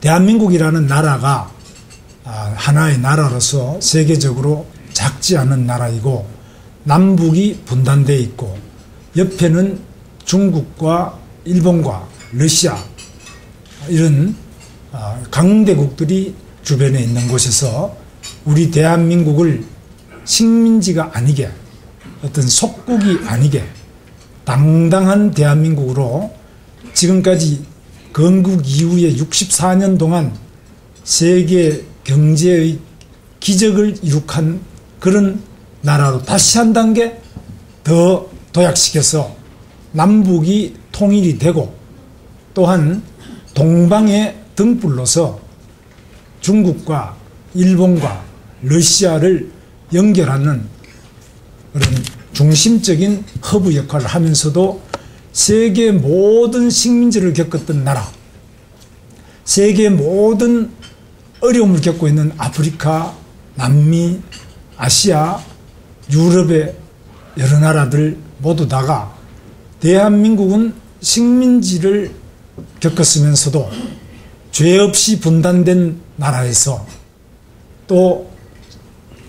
대한민국이라는 나라가 하나의 나라로서 세계적으로 작지 않은 나라이고 남북이 분단되어 있고 옆에는 중국과 일본과 러시아 이런 강대국들이 주변에 있는 곳에서 우리 대한민국을 식민지가 아니게 어떤 속국이 아니게 당당한 대한민국으로 지금까지 건국 이후에 64년 동안 세계 경제의 기적을 이룩한 그런 나라로 다시 한 단계 더 도약시켜서 남북이 통일이 되고 또한 동방의 등불로서 중국과 일본과 러시아를 연결하는 그런 중심적인 허브 역할을 하면서도 세계 모든 식민지를 겪었던 나라, 세계 모든 어려움을 겪고 있는 아프리카, 남미, 아시아, 유럽의 여러 나라들 모두 다가 대한민국은 식민지를 겪었으면서도 죄 없이 분단된 나라에서 또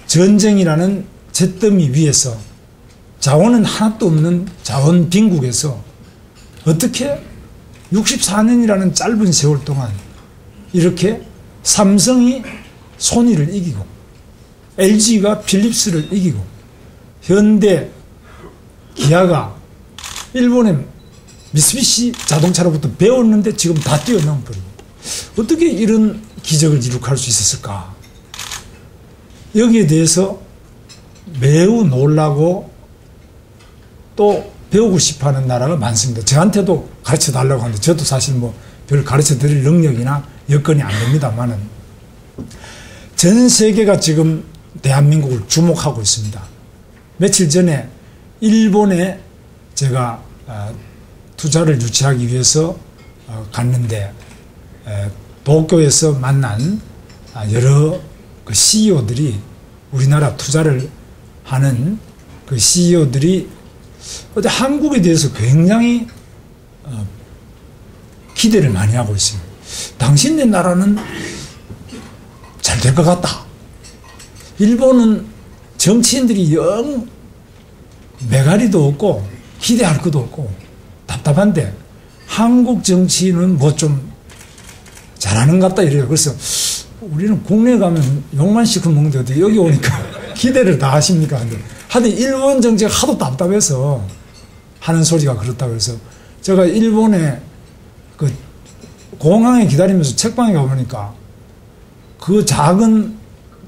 전쟁이라는 잿더미 위에서 자원은 하나도 없는 자원 빈국에서 어떻게 64년이라는 짧은 세월 동안 이렇게 삼성이 소니를 이기고 LG가 필립스를 이기고 현대 기아가 일본의 미쓰비시 자동차로부터 배웠는데 지금 다 뛰어넘어버리고 어떻게 이런 기적을 이룩할 수 있었을까? 여기에 대해서 매우 놀라고 또 배우고 싶어하는 나라가 많습니다. 저한테도 가르쳐 달라고 하는데 저도 사실 뭐 별 가르쳐 드릴 능력이나 여건이 안 됩니다만은 전 세계가 지금 대한민국을 주목하고 있습니다. 며칠 전에 일본에 제가 투자를 유치하기 위해서 갔는데 도쿄에서 만난 여러 그 CEO들이 우리나라 투자를 하는 그 CEO들이 어제 한국에 대해서 굉장히 기대를 많이 하고 있습니다. 당신네 나라는 잘 될 것 같다. 일본은 정치인들이 영 매가리도 없고 기대할 것도 없고 답답한데 한국 정치인은 뭐 좀 잘하는 것 같다 이래요. 그래서 우리는 국내에 가면 욕만 시켜 먹는데 어떻게 여기 오니까 기대를 다 하십니까? 하여튼 일본 정치가 하도 답답해서 하는 소리가 그렇다고 해서 제가 일본에 그 공항에 기다리면서 책방에 가보니까 그 작은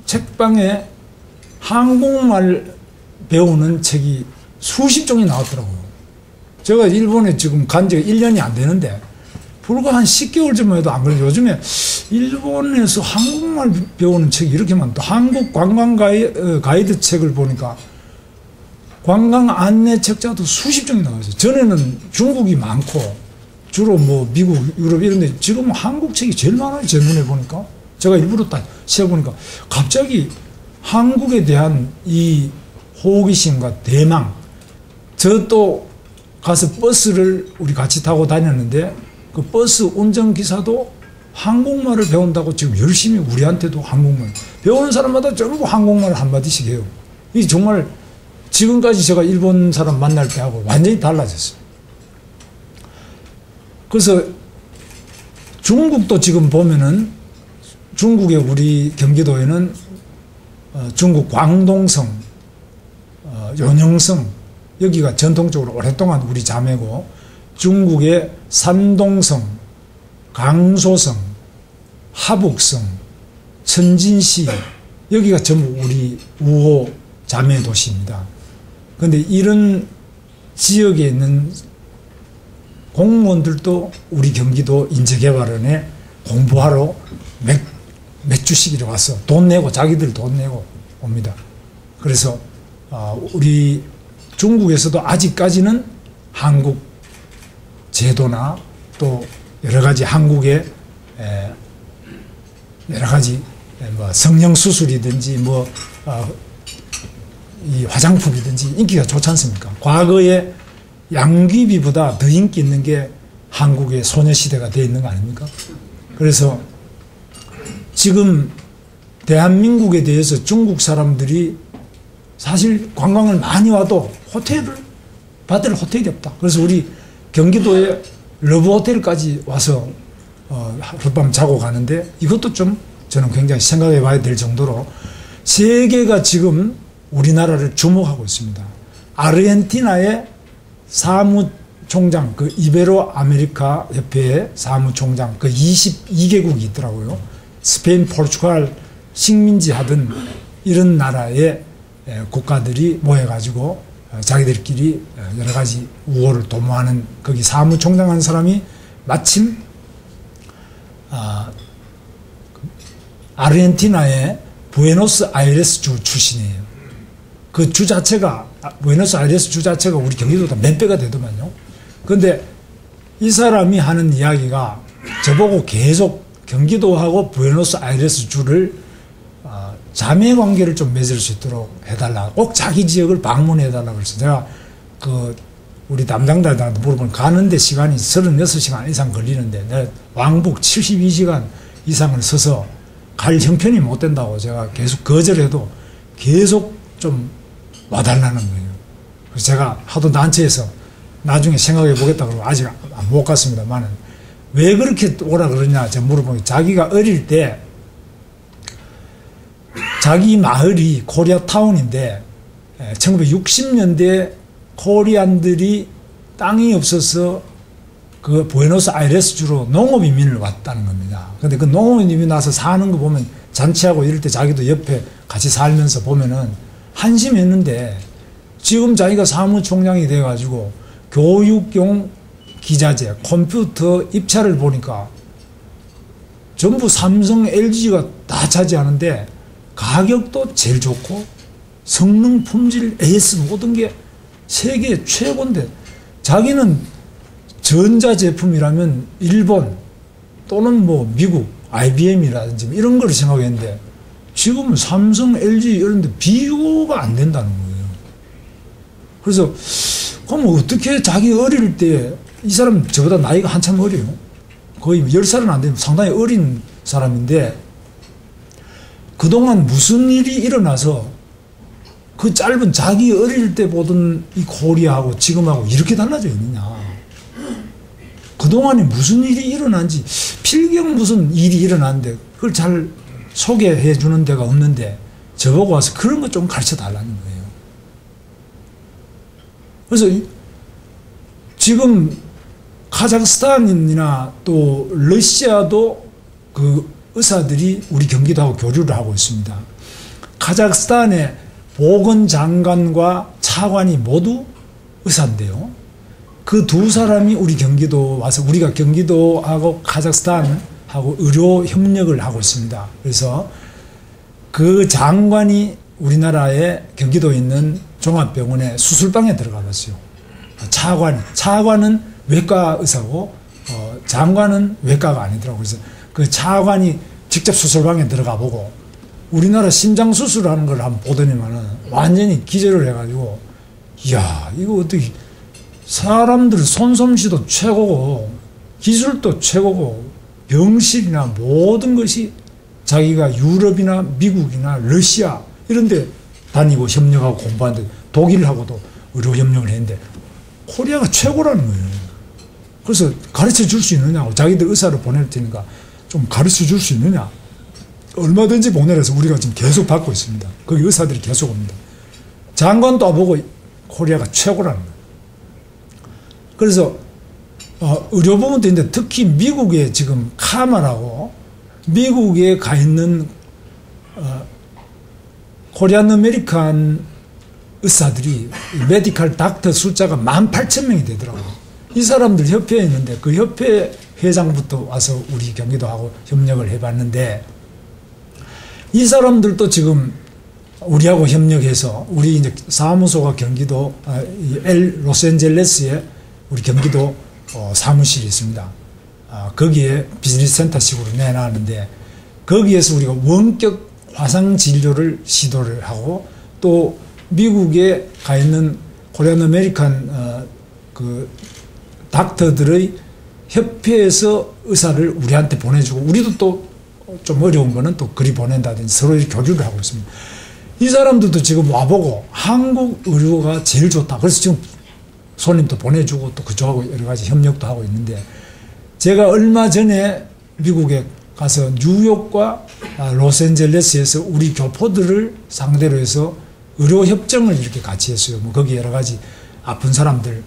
책방에 한국말 배우는 책이 수십 종이 나왔더라고요. 제가 일본에 지금 간 지가 1년이 안 되는데 불과 한 10개월 전만 해도 안 그래요. 요즘에 일본에서 한국말 배우는 책이 이렇게 많다. 한국 관광 가이드 책을 보니까 관광 안내 책자도 수십 종이 나와있어요. 전에는 중국이 많고 주로 뭐 미국, 유럽 이런데 지금은 한국 책이 제일 많아요. 제 눈에 보니까. 제가 일부러 딱 세어보니까 갑자기 한국에 대한 이 호기심과 대망. 저 또 가서 버스를 우리 같이 타고 다녔는데 그 버스 운전기사도 한국말을 배운다고 지금 열심히 우리한테도 한국말 배우는 사람마다 전부 한국말 한마디씩 해요. 이게 정말 지금까지 제가 일본 사람 만날 때하고 완전히 달라졌어요. 그래서 중국도 지금 보면은 중국의 우리 경기도에는 중국 광동성, 연영성 여기가 전통적으로 오랫동안 우리 자매고 중국의 산동성, 강소성, 하북성, 천진시 여기가 전부 우리 우호 자매 도시입니다. 그런데 이런 지역에 있는 공무원들도 우리 경기도 인재개발원에 공부하러 몇 주씩 이렇게 와서 돈 내고 자기들 돈 내고 옵니다. 그래서 우리 중국에서도 아직까지는 한국 제도나 또 여러 가지 한국의 여러 가지 뭐 성형수술이든지 뭐 이 화장품이든지 인기가 좋지 않습니까? 과거에 양귀비보다 더 인기 있는 게 한국의 소녀시대가 되어 있는 거 아닙니까? 그래서 지금 대한민국에 대해서 중국 사람들이 사실 관광을 많이 와도 호텔을 받을 호텔이 없다. 그래서 우리 경기도에 러브 호텔까지 와서 하룻밤 자고 가는데 이것도 좀 저는 굉장히 생각해 봐야 될 정도로 세계가 지금 우리나라를 주목하고 있습니다. 아르헨티나의 사무총장, 그 이베로 아메리카 협회의 사무총장, 그 22개국이 있더라고요. 스페인, 포르투갈, 식민지 하던 이런 나라의 국가들이 모여가지고 자기들끼리 여러 가지 우호를 도모하는 거기 사무총장 한 사람이 마침 아르헨티나의 부에노스아이레스 주 출신이에요. 그 주 자체가 부에노스아이레스 주 자체가 우리 경기도보다 몇 배가 되더만요. 그런데 이 사람이 하는 이야기가 저보고 계속 경기도하고 부에노스아이레스 주를 자매 관계를 좀 맺을 수 있도록 해달라. 꼭 자기 지역을 방문해달라 그랬어요. 제가 우리 담당자들한테 물어보면 가는데 시간이 36시간 이상 걸리는데 내가 왕복 72시간 이상을 서서 갈 형편이 못 된다고 제가 계속 거절해도 계속 좀 와달라는 거예요. 그래서 제가 하도 난처해서 나중에 생각해 보겠다 그러고 아직 못 갔습니다만은 왜 그렇게 오라 그러냐 제가 물어보니 자기가 어릴 때 자기 마을이 코리아타운인데 1960년대 코리안들이 땅이 없어서 그 부에노스아이레스 주로 농업 이민을 왔다는 겁니다. 근데 그 농업 이민 와서 사는 거 보면 잔치하고 이럴 때 자기도 옆에 같이 살면서 보면은 한심했는데 지금 자기가 사무총장이 돼가지고 교육용 기자재, 컴퓨터 입찰을 보니까 전부 삼성, LG가 다 차지하는데 가격도 제일 좋고 성능, 품질, AS 모든 게 세계 최고인데 자기는 전자제품이라면 일본 또는 뭐 미국 IBM이라든지 이런 걸 생각했는데 지금은 삼성, LG 이런 데 비교가 안 된다는 거예요. 그래서 그럼 어떻게 자기 어릴 때 이 사람 저보다 나이가 한참 어려요. 거의 10살은 안 되면 상당히 어린 사람인데 그동안 무슨 일이 일어나서 그 짧은 자기 어릴 때 보던 이 코리아하고 지금하고 이렇게 달라져 있느냐. 그동안에 무슨 일이 일어난지 필경 무슨 일이 일어났는데 그걸 잘 소개해 주는 데가 없는데 저보고 와서 그런 거 좀 가르쳐 달라는 거예요. 그래서 지금 카자흐스탄이나 또 러시아도 그 의사들이 우리 경기도하고 교류를 하고 있습니다. 카자흐스탄의 보건장관과 차관이 모두 의사인데요. 그 두 사람이 우리 경기도 와서 우리가 경기도하고 카자흐스탄하고 의료 협력을 하고 있습니다. 그래서 그 장관이 우리나라의 경기도에 있는 종합병원에 수술방에 들어가 봤어요. 차관은 외과 의사고 장관은 외과가 아니더라고요. 그래서 그 차관이 직접 수술방에 들어가 보고 우리나라 심장 수술하는 걸 한번 보더니만은 완전히 기절을 해가지고 이야 이거 어떻게 사람들 손솜씨도 최고고 기술도 최고고 병실이나 모든 것이 자기가 유럽이나 미국이나 러시아 이런 데 다니고 협력하고 공부하는데 독일하고도 의료 협력을 했는데 코리아가 최고라는 거예요. 그래서 가르쳐 줄 수 있느냐고 자기들 의사를 보낼 테니까 좀 가르쳐 줄 수 있느냐 얼마든지 보내라서 우리가 지금 계속 받고 있습니다. 거기 의사들이 계속 옵니다. 장관도 와보고 코리아가 최고라는 거예요. 그래서 의료 부분도 있는데 특히 미국에 지금 카마라고 미국에 가 있는 코리안 아메리칸 의사들이 메디컬 닥터 숫자가 18,000명이 되더라고요. 이 사람들 협회에 있는데 그 협회 회장부터 와서 우리 경기도하고 협력을 해봤는데 이 사람들도 지금 우리하고 협력해서 우리 이제 사무소가 경기도 로스앤젤레스에 우리 경기도 사무실이 있습니다. 거기에 비즈니스 센터식으로 내놨는데 거기에서 우리가 원격 화상 진료를 시도를 하고 또 미국에 가 있는 코리안 아메리칸 그 닥터들의 협회에서 의사를 우리한테 보내주고 우리도 또 좀 어려운 거는 또 그리 보낸다든지 서로 이렇게 교류를 하고 있습니다. 이 사람들도 지금 와보고 한국 의료가 제일 좋다. 그래서 지금 손님도 보내주고 또 그쪽하고 여러 가지 협력도 하고 있는데, 제가 얼마 전에 미국에 가서 뉴욕과 로스앤젤레스에서 우리 교포들을 상대로 해서 의료 협정을 이렇게 같이 했어요. 뭐 거기 여러 가지 아픈 사람들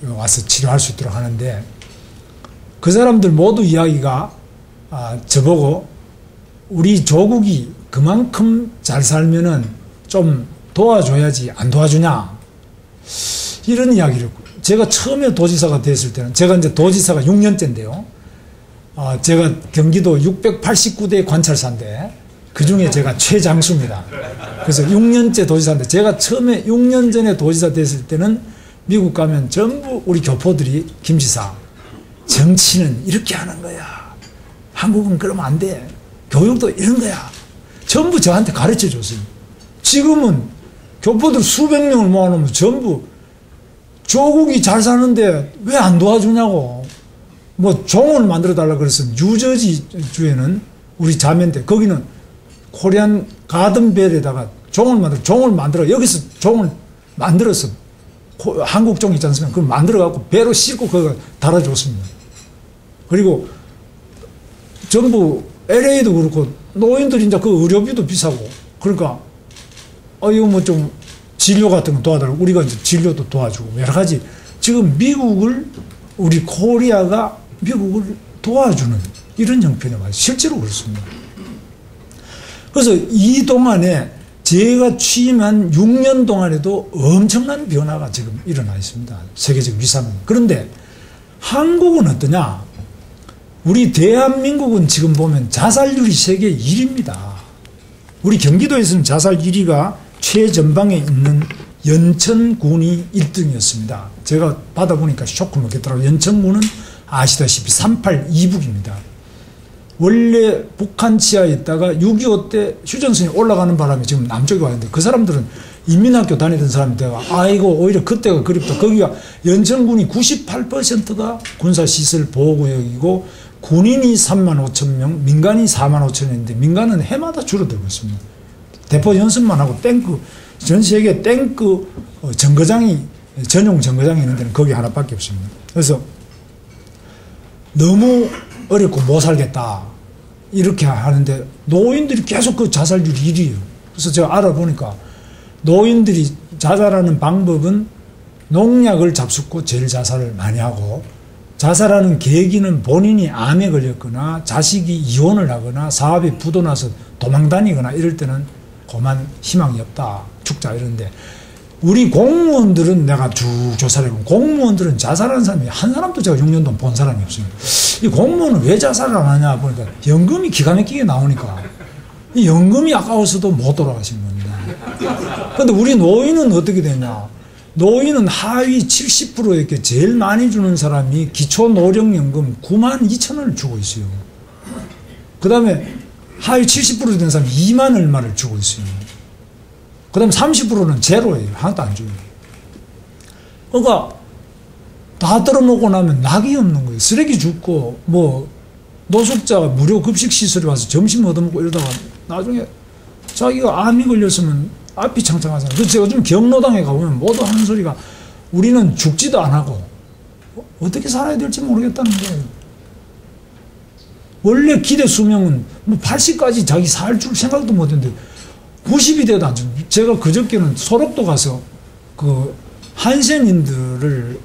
와서 치료할 수 있도록 하는데, 그 사람들 모두 이야기가 저보고 우리 조국이 그만큼 잘 살면은 좀 도와줘야지 안 도와주냐, 이런 이야기를. 제가 처음에 도지사가 됐을 때는, 제가 이제 도지사가 6년째인데요. 제가 경기도 689대 관찰사인데 그 중에 제가 최장수입니다. 그래서 6년째 도지사인데, 제가 처음에 6년 전에 도지사 됐을 때는 미국 가면 전부 우리 교포들이 김지사, 정치는 이렇게 하는 거야. 한국은 그러면 안 돼. 교육도 이런 거야. 전부 저한테 가르쳐 줬어요. 지금은 교포들 수백 명을 모아놓으면 전부 조국이 잘 사는데 왜 안 도와주냐고. 뭐 종을 만들어 달라 그래서 뉴저지 주에는 우리 자매인데, 거기는 코리안 가든벨에다가 종을 만들어 여기서 종을 만들어서 한국 종 있지 않습니까? 그걸 만들어 갖고 배로 싣고 그거 달아줬습니다. 그리고 전부 LA도 그렇고 노인들이 이제 그 의료비도 비싸고, 그러니까 이거 뭐 좀 진료 같은 거 도와달라고 우리가 이제 진료도 도와주고 여러 가지. 지금 우리 코리아가 미국을 도와주는 이런 형편이 와요. 실제로 그렇습니다. 그래서 이 동안에 제가 취임한 6년 동안에도 엄청난 변화가 지금 일어나 있습니다. 세계적 위상은. 그런데 한국은 어떠냐? 우리 대한민국은 지금 보면 자살률이 세계 1위입니다. 우리 경기도에서는 자살 1위가 최전방에 있는 연천군이 1등이었습니다. 제가 받아보니까 쇼크 먹겠더라고요. 연천군은 아시다시피 382북입니다. 원래 북한 지하에 있다가 6.25 때 휴전선이 올라가는 바람에 지금 남쪽에 왔는데, 그 사람들은 인민학교 다니던 사람인데가 아이고 오히려 그때가 그립다. 거기가 연천군이 98%가 군사시설 보호구역이고 군인이 35,000명, 민간이 45,000명인데 민간은 해마다 줄어들고 있습니다. 대포 연습만 하고 탱크, 전 세계 탱크 전용 정거장이 있는 데는 거기 하나밖에 없습니다. 그래서 너무 어렵고 못 살겠다 이렇게 하는데, 노인들이 계속 그 자살률이 1위예요. 그래서 제가 알아보니까 노인들이 자살하는 방법은 농약을 잡숫고 제일 자살을 많이 하고, 자살하는 계기는 본인이 암에 걸렸거나 자식이 이혼을 하거나 사업에 부도나서 도망다니거나 이럴 때는 그만 희망이 없다, 죽자 이러는데, 우리 공무원들은 내가 쭉 조사를 해보면 공무원들은 자살하는 사람이 한 사람도 제가 6년 동안 본 사람이 없어요. 이 공무원은 왜 자살을 안 하냐 보니까 연금이 기가 막히게 나오니까 이 연금이 아까워서도 못 돌아가신 겁니다. 그런데 우리 노인은 어떻게 되냐? 노인은 하위 70% 이렇게 제일 많이 주는 사람이 기초노령연금 92,000원을 주고 있어요. 그 다음에 하위 70% 된 사람이 2만 얼마를 주고 있어요. 그 다음에 30%는 제로예요. 하나도 안 줘요. 그러니까 다 떨어먹고 나면 낙이 없는 거예요. 쓰레기 줍고 뭐 노숙자가 무료 급식 시설에 와서 점심 얻어먹고 이러다가 나중에 자기가 암이 걸렸으면 앞이 창창하잖아요. 그래서 제가 요즘 경로당에 가보면 모두 하는 소리가 우리는 죽지도 안 하고 어떻게 살아야 될지 모르겠다는 거예요. 원래 기대 수명은 뭐 80까지 자기 살 줄 생각도 못 했는데 90이 돼도 안 줍니다. 제가 그저께는 소록도 가서 그 한센인들을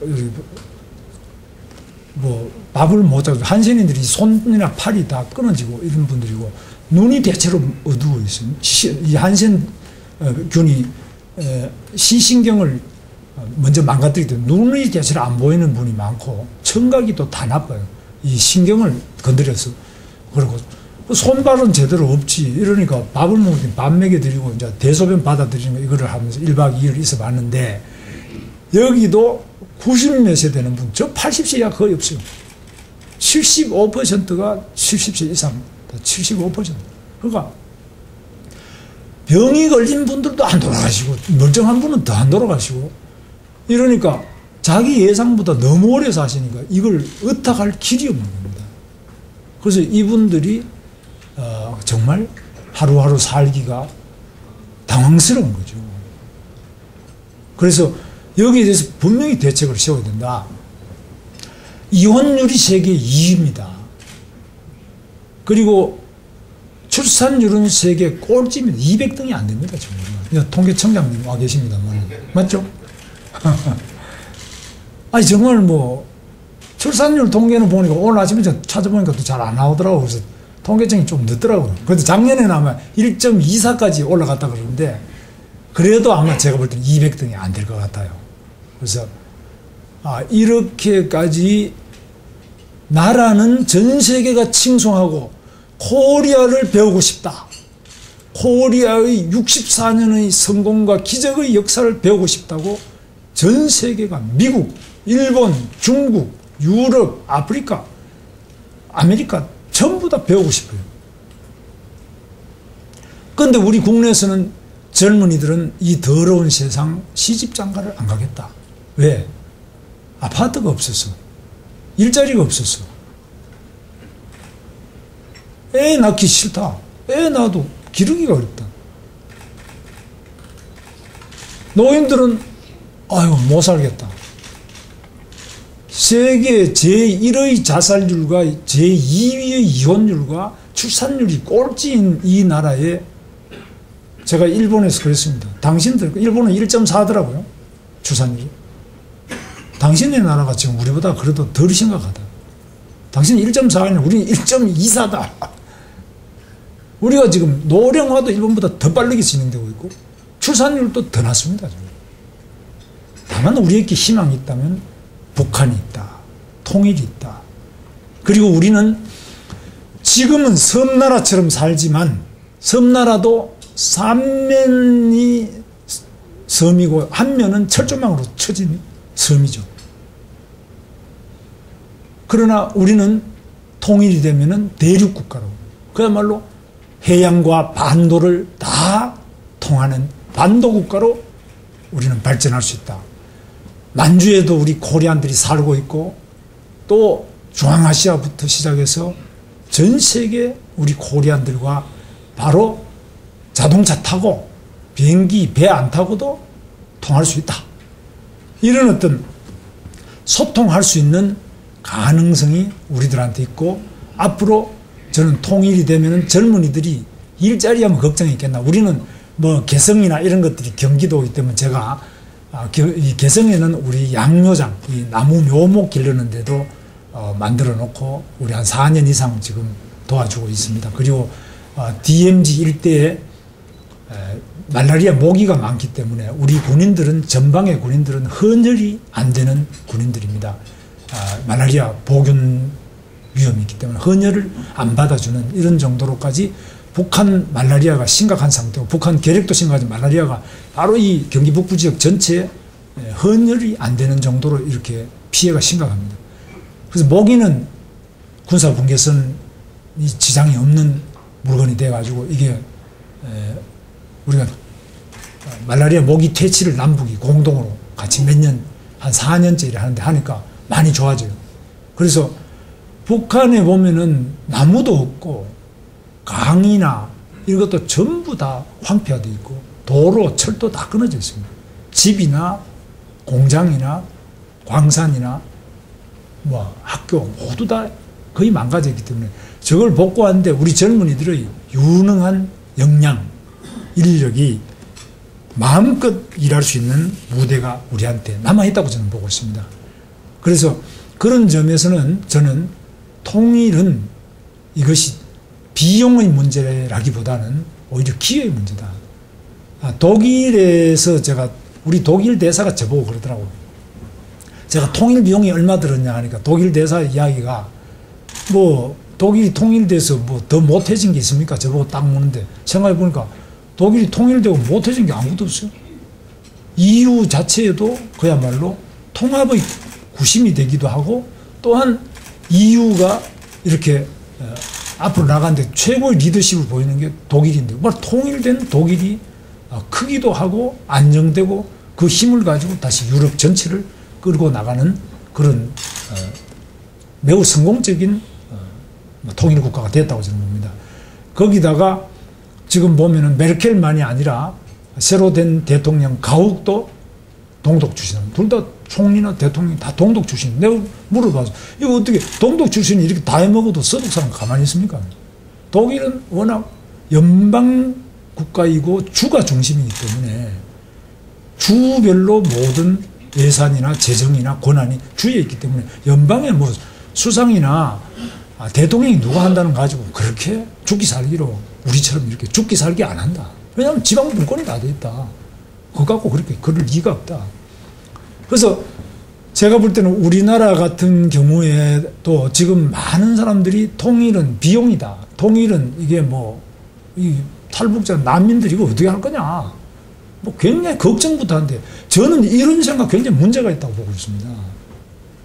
뭐 밥을 못 자고, 한센인들이 손이나 팔이 다 끊어지고 이런 분들이고 눈이 대체로 어두워 있어요. 이 한센 균이 시신경을 먼저 망가뜨리기 때문에 눈이 대체로 안 보이는 분이 많고 청각이 또 다 나빠요. 이 신경을 건드려서. 그리고 손발은 제대로 없지. 이러니까 밥을 먹을 때 밥 먹여드리고 이제 대소변 받아들이는 거 이거를 하면서 1박 2일 있어 봤는데, 여기도 90몇세 되는 분, 저 80세 이하 거의 없어요. 75%가 70세 이상, 75%. 그러니까 병이 걸린 분들도 안 돌아가시고 멀쩡한 분은 더 안 돌아가시고, 이러니까 자기 예상보다 너무 오래 사시니까 이걸 어떡할 길이 없는 겁니다. 그래서 이분들이 정말 하루하루 살기가 당황스러운 거죠. 그래서 여기에 대해서 분명히 대책을 세워야 된다. 이혼율이 세계 2위입니다. 그리고 출산율은 세계 꼴찌입니다. 200등이 안 됩니다. 지금 통계청장님 와 계십니다만. 맞죠? 아니 정말 뭐 출산율 통계는 보니까 오늘 아침에 찾아보니까 또 잘 안 나오더라고요. 그래서 통계청이 좀 늦더라고요. 그래도 작년에는 아마 1.24까지 올라갔다 그러는데 그래도 아마 제가 볼 때는 200등이 안 될 것 같아요. 그래서 이렇게까지 나라는 전 세계가 칭송하고 코리아를 배우고 싶다. 코리아의 64년의 성공과 기적의 역사를 배우고 싶다고 전 세계가 미국, 일본, 중국, 유럽, 아프리카, 아메리카 전부 다 배우고 싶어요. 그런데 우리 국내에서는 젊은이들은 이 더러운 세상 시집장가를 안 가겠다. 왜? 아파트가 없어서, 일자리가 없어서, 애 낳기 싫다. 애 낳아도 기르기가 어렵다. 노인들은 아유 못 살겠다. 세계 제1의 자살률과 제2위의 이혼율과 출산율이 꼴찌인 이 나라에 제가 일본에서 그랬습니다. 당신들, 일본은 1.4더라고요. 출산율이. 당신의 나라가 지금 우리보다 그래도 덜 심각하다. 당신은 1.4냐, 우리는 1.24다. 우리가 지금 노령화도 일본보다 더 빠르게 진행되고 있고 출산율도 더 낮습니다. 지금. 다만 우리에게 희망이 있다면 북한이 있다. 통일이 있다. 그리고 우리는 지금은 섬나라처럼 살지만 섬나라도 3면이 섬이고 한 면은 철조망으로 쳐진 섬이죠. 그러나 우리는 통일이 되면은 대륙국가로 그야말로 해양과 반도를 다 통하는 반도국가로 우리는 발전할 수 있다. 만주에도 우리 코리안들이 살고 있고 또 중앙아시아부터 시작해서 전 세계 우리 코리안들과 바로 자동차 타고 비행기, 배 안 타고도 통할 수 있다. 이런 어떤 소통할 수 있는 가능성이 우리들한테 있고 앞으로 저는 통일이 되면 젊은이들이 일자리 하면 걱정이 있겠나. 우리는 뭐 개성이나 이런 것들이 경기도이기 때문에 제가 이 개성에는 우리 양묘장, 이 나무 묘목 기르는데도 만들어 놓고 우리 한 4년 이상 지금 도와주고 있습니다. 그리고 DMZ 일대에 말라리아 모기가 많기 때문에 우리 군인들은 전방의 군인들은 헌혈이 안 되는 군인들입니다. 말라리아 보균 위험이 있기 때문에 헌혈을 안 받아주는 이런 정도로까지 북한 말라리아가 심각한 상태고 북한 계력도 심각하지만 말라리아가 바로 이 경기 북부 지역 전체에 헌혈이 안 되는 정도로 이렇게 피해가 심각합니다. 그래서 모기는 군사 분계선 지장이 없는 물건이 돼가지고 이게 우리가 말라리아 모기 퇴치를 남북이 공동으로 같이 몇 년, 한 4년째 하는데 하니까 많이 좋아져요. 그래서 북한에 보면은 나무도 없고 강이나 이런 것도 전부 다 황폐화되어 있고 도로, 철도 다 끊어져 있습니다. 집이나 공장이나 광산이나 뭐 학교 모두 다 거의 망가져 있기 때문에 저걸 복구하는데 우리 젊은이들의 유능한 역량, 인력이 마음껏 일할 수 있는 무대가 우리한테 남아있다고 저는 보고 있습니다. 그래서 그런 점에서는 저는 통일은 이것이 비용의 문제라기보다는 오히려 기회의 문제다. 독일에서 우리 독일 대사가 저보고 그러더라고요. 제가 통일 비용이 얼마 들었냐 하니까 독일 대사 이야기가 뭐 독일이 통일돼서 뭐 더 못해진 게 있습니까? 저보고 딱 묻는데 생각해보니까 독일이 통일되고 못해진 게 아무것도 없어요. EU 자체에도 그야말로 통합의 구심이 되기도 하고 또한 EU가 이렇게 앞으로 나가는데 최고의 리더십을 보이는 게 독일인데 통일된 독일이 크기도 하고 안정되고 그 힘을 가지고 다시 유럽 전체를 끌고 나가는 그런 매우 성공적인 통일 국가가 됐다고 저는 봅니다. 거기다가 지금 보면은 메르켈만이 아니라 새로 된 대통령 가욱도 동독 출신. 둘 다 총리나 대통령 다 동독 출신. 내가 물어봐서 이거 어떻게 동독 출신이 이렇게 다 해먹어도 서독 사람 가만히 있습니까? 독일은 워낙 연방 국가이고 주가 중심이기 때문에 주별로 모든 예산이나 재정이나 권한이 주에 있기 때문에 연방에 뭐 수상이나 대통령이 누가 한다는 거 가지고 그렇게 죽기 살기로 우리처럼 이렇게 죽기 살기 안 한다. 왜냐하면 지방 분권이 다 돼 있다. 그거 갖고 그렇게 그럴 리가 없다. 그래서 제가 볼 때는 우리나라 같은 경우에 또 지금 많은 사람들이 통일은 비용이다. 통일은 이게 뭐, 이 탈북자 난민들 이거 어떻게 할 거냐. 뭐 굉장히 걱정부터 하는데 저는 이런 생각 굉장히 문제가 있다고 보고 있습니다.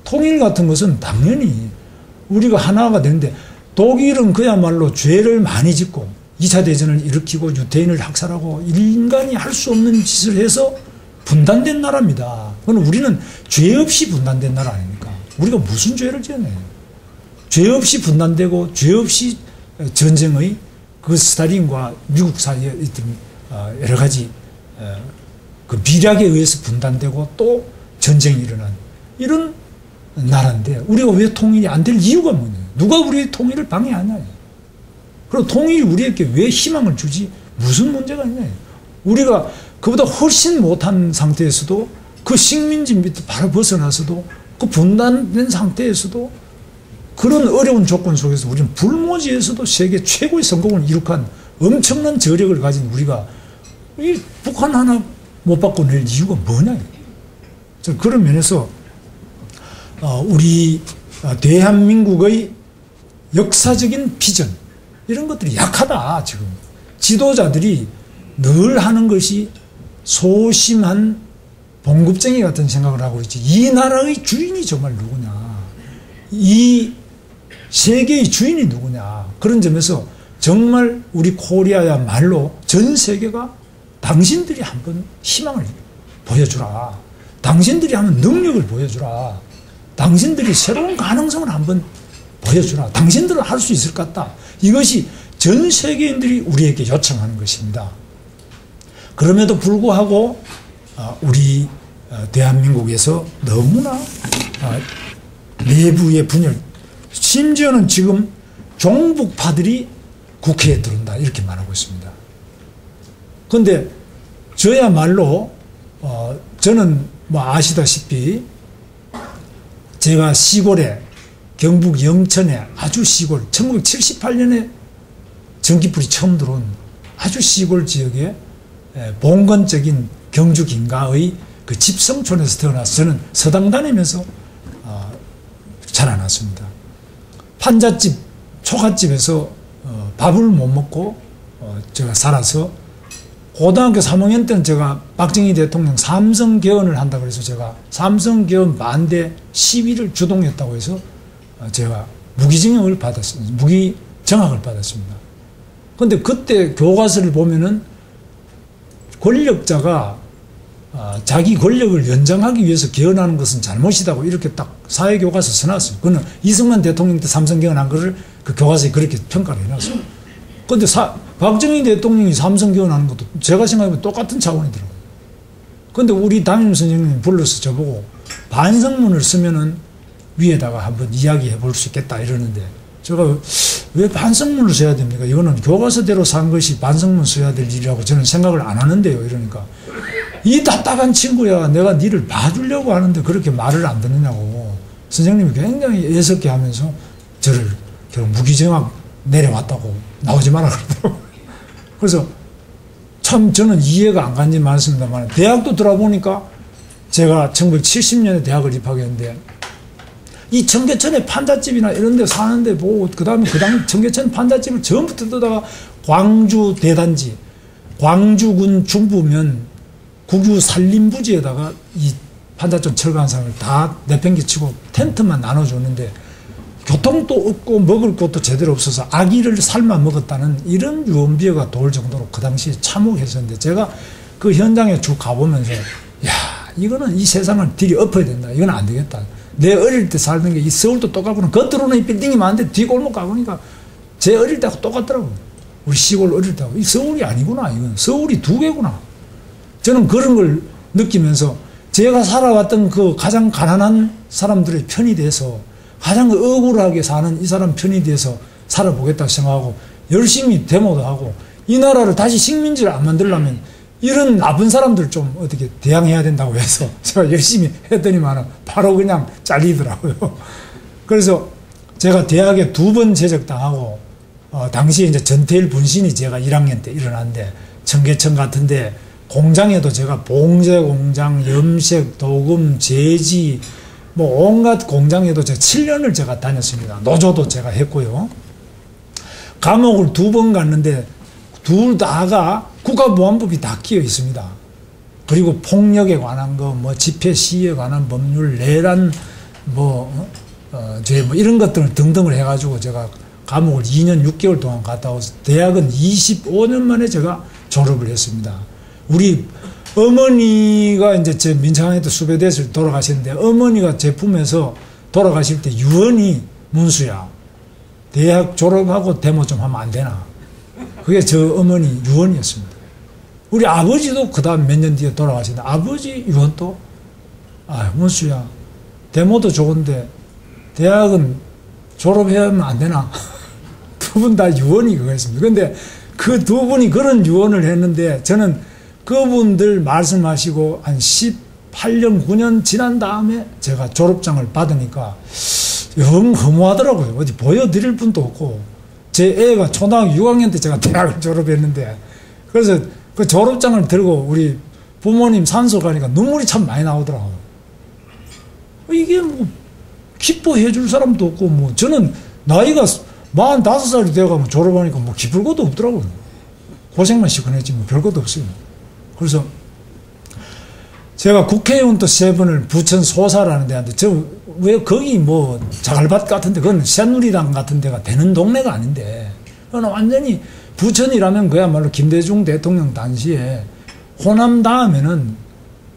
통일 같은 것은 당연히 우리가 하나가 되는데 독일은 그야말로 죄를 많이 짓고 2차 대전을 일으키고 유태인을 학살하고 인간이 할 수 없는 짓을 해서 분단된 나라입니다. 그럼 우리는 죄 없이 분단된 나라 아닙니까? 우리가 무슨 죄를 지었네. 죄 없이 분단되고 죄 없이 전쟁의 그 스탈린과 미국 사이에 있던 여러 가지 그 비략에 의해서 분단되고 또 전쟁이 일어난 이런 나라인데 우리가 왜 통일이 안 될 이유가 뭐냐. 누가 우리의 통일을 방해하냐. 그리고 통일이 우리에게 왜 희망을 주지? 무슨 문제가 있냐. 우리가 그보다 훨씬 못한 상태에서도 그 식민지 밑에 바로 벗어나서도 그 분단된 상태에서도 그런 어려운 조건 속에서 우리는 불모지에서도 세계 최고의 성공을 이룩한 엄청난 저력을 가진 우리가 이 북한 하나 못 바꿔낼 이유가 뭐냐. 그런 면에서 우리 대한민국의 역사적인 비전 이런 것들이 약하다. 지금 지도자들이 늘 하는 것이 소심한 봉급쟁이 같은 생각을 하고 있지. 이 나라의 주인이 정말 누구냐. 이 세계의 주인이 누구냐. 그런 점에서 정말 우리 코리아야말로 전 세계가 당신들이 한번 희망을 보여주라. 당신들이 한번 능력을 보여주라. 당신들이 새로운 가능성을 한번 보여주라. 당신들은 할 수 있을 것 같다. 이것이 전 세계인들이 우리에게 요청하는 것입니다. 그럼에도 불구하고 우리 대한민국에서 너무나 내부의 분열, 심지어는 지금 종북파들이 국회에 들어온다 이렇게 말하고 있습니다. 그런데 저야말로 저는 뭐 아시다시피 제가 시골에 경북 영천에 아주 시골 1978년에 전기불이 처음 들어온 아주 시골 지역에 봉건적인 경주 긴가의 그 집성촌에서 태어나서 저는 서당 다니면서 자라났습니다. 판잣집, 초가집에서 밥을 못 먹고 제가 살아서 고등학교 3학년 때는 제가 박정희 대통령 삼성 개헌을 한다고 해서 제가 삼성 개헌 반대 시위를 주동했다고 해서 제가 무기징역을 받았습니다. 무기정학을 받았습니다. 그런데 그때 교과서를 보면은 권력자가 자기 권력을 연장하기 위해서 개헌하는 것은 잘못이다고 이렇게 딱 사회교과서 써놨어요. 그거는 이승만 대통령 때 삼성 개헌한 거를 그 교과서에 그렇게 평가를 해놨어요. 그런데 박정희 대통령이 삼성 개헌하는 것도 제가 생각해보면 똑같은 차원이더라고요. 그런데 우리 담임 선생님이 불러서 저보고 반성문을 쓰면은 위에다가 한번 이야기해 볼 수 있겠다 이러는데 제가 왜 반성문을 써야 됩니까? 이거는 교과서대로 산 것이 반성문 써야 될 일이라고 저는 생각을 안 하는데요. 이러니까 이 답답한 친구야 내가 니를 봐주려고 하는데 그렇게 말을 안 듣느냐고 선생님이 굉장히 애석해 하면서 저를 결국 무기징역 내려왔다고 나오지 마라 그러더라고요. 그래서 참 저는 이해가 안 가는지 많습니다만 대학도 들어보니까 제가 1970년에 대학을 입학했는데 이 청계천에 판잣집이나 이런 데 사는데 보고 그 다음에 청계천 판잣집을 전부 뜯다가 광주 대단지 광주군 중부면 국유 산림부지에다가 이 판잣집 철강상을 다 내팽개치고 텐트만 나눠줬는데 교통도 없고 먹을 것도 제대로 없어서 아기를 삶아 먹었다는 이런 유언비어가 돌 정도로 그 당시에 참혹했었는데 제가 그 현장에 쭉 가보면서 야 이거는 이 세상을 들이 엎어야 된다. 이건 안 되겠다. 내 어릴 때 살던 게 이 서울도 똑같구나. 겉으로는 이 빌딩이 많은데 뒤골목 가보니까 제 어릴 때하고 똑같더라고요. 우리 시골 어릴 때 이 서울이 아니구나. 이건 서울이 두 개구나. 저는 그런 걸 느끼면서 제가 살아왔던 그 가장 가난한 사람들의 편이 돼서 가장 억울하게 사는 이 사람 편이 돼서 살아보겠다고 생각하고 열심히 데모도 하고 이 나라를 다시 식민지를 안 만들려면 이런 나쁜 사람들 좀 어떻게 대항해야 된다고 해서 제가 열심히 했더니만 바로 그냥 잘리더라고요. 그래서 제가 대학에 2번 재적당하고 당시에 이제 전태일 분신이 제가 1학년 때 일어났는데 청계천 같은데 공장에도 제가 봉제 공장, 염색, 도금, 제지 뭐 온갖 공장에도 제가 7년을 제가 다녔습니다. 노조도 제가 했고요. 감옥을 2번 갔는데 둘 다가 국가보안법이 다 끼어 있습니다. 그리고 폭력에 관한 거, 뭐 집회 시위에 관한 법률, 내란 죄 뭐 이런 것들을 등등을 해가지고 제가 감옥을 2년 6개월 동안 갔다 와서 대학은 25년 만에 제가 졸업을 했습니다. 우리 어머니가 이제 제 민창항에도 수배대에서 돌아가셨는데 어머니가 제 품에서 돌아가실 때 유언이 문수야. 대학 졸업하고 데모 좀 하면 안 되나. 그게 저 어머니 유언이었습니다. 우리 아버지도 그 다음 몇 년 뒤에 돌아가셨는데 아버지 유언도 문수야. 데모도 좋은데 대학은 졸업해야 하면 안 되나. 두 분 다 유언이 그거였습니다. 근데 그 두 분이 그런 유언을 했는데 저는 그분들 말씀하시고 한 18년, 9년 지난 다음에 제가 졸업장을 받으니까 영 허무하더라고요. 어디 보여드릴 분도 없고 제 애가 초등학교 6학년 때 제가 대학을 졸업했는데 그래서 그 졸업장을 들고 우리 부모님 산소 가니까 눈물이 참 많이 나오더라고요. 이게 뭐 기뻐해 줄 사람도 없고 뭐 저는 나이가 45살이 되어가면 졸업하니까 뭐 기쁠 것도 없더라고요. 고생만 시큰했지 뭐 별 것도 없어요. 그래서 제가 국회의원도 3번을 부천 소사라는 데 하는데 저 왜 거기 뭐 자갈밭 같은데 그건 새누리당 같은 데가 되는 동네가 아닌데 그건 완전히 부천이라면 그야말로 김대중 대통령 당시에 호남 다음에는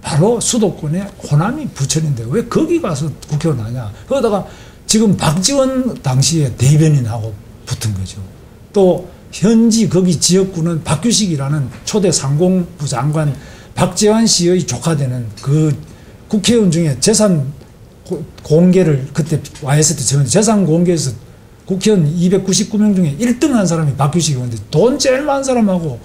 바로 수도권의 호남이 부천인데 왜 거기 가서 국회의원 하냐. 그러다가 지금 박지원 당시에 대변인하고 붙은 거죠. 또 현지 거기 지역구는 박규식이라는 초대 상공부 장관 박재환 씨의 조카되는 그 국회의원 중에 재산 공개를 그때 YS 때 정했는데 재산 공개에서 국회의원 299명 중에 1등 한 사람이 박규식이었는데 돈 제일 많은 사람하고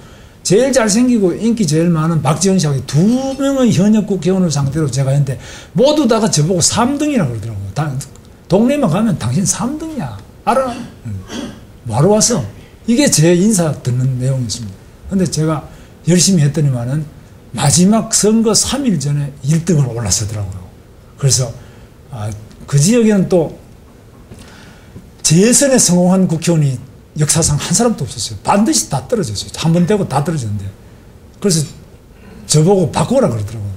제일 잘생기고 인기 제일 많은 박지원 씨하고 2명의 현역 국회의원을 상대로 제가 했는데 모두 다가 저보고 3등이라고 그러더라고요. 동네만 가면 당신 3등이야. 알아? 뭐하러 왔어? 이게 제 인사 듣는 내용이었습니다. 근데 제가 열심히 했더니만은 마지막 선거 3일 전에 1등으로 올라서더라고요. 그래서 그 지역에는 또 재선에 성공한 국회의원이 역사상 한 사람도 없었어요. 반드시 다 떨어졌어요. 한 번 되고 다 떨어졌는데. 그래서 저보고 바꾸라 그러더라고요.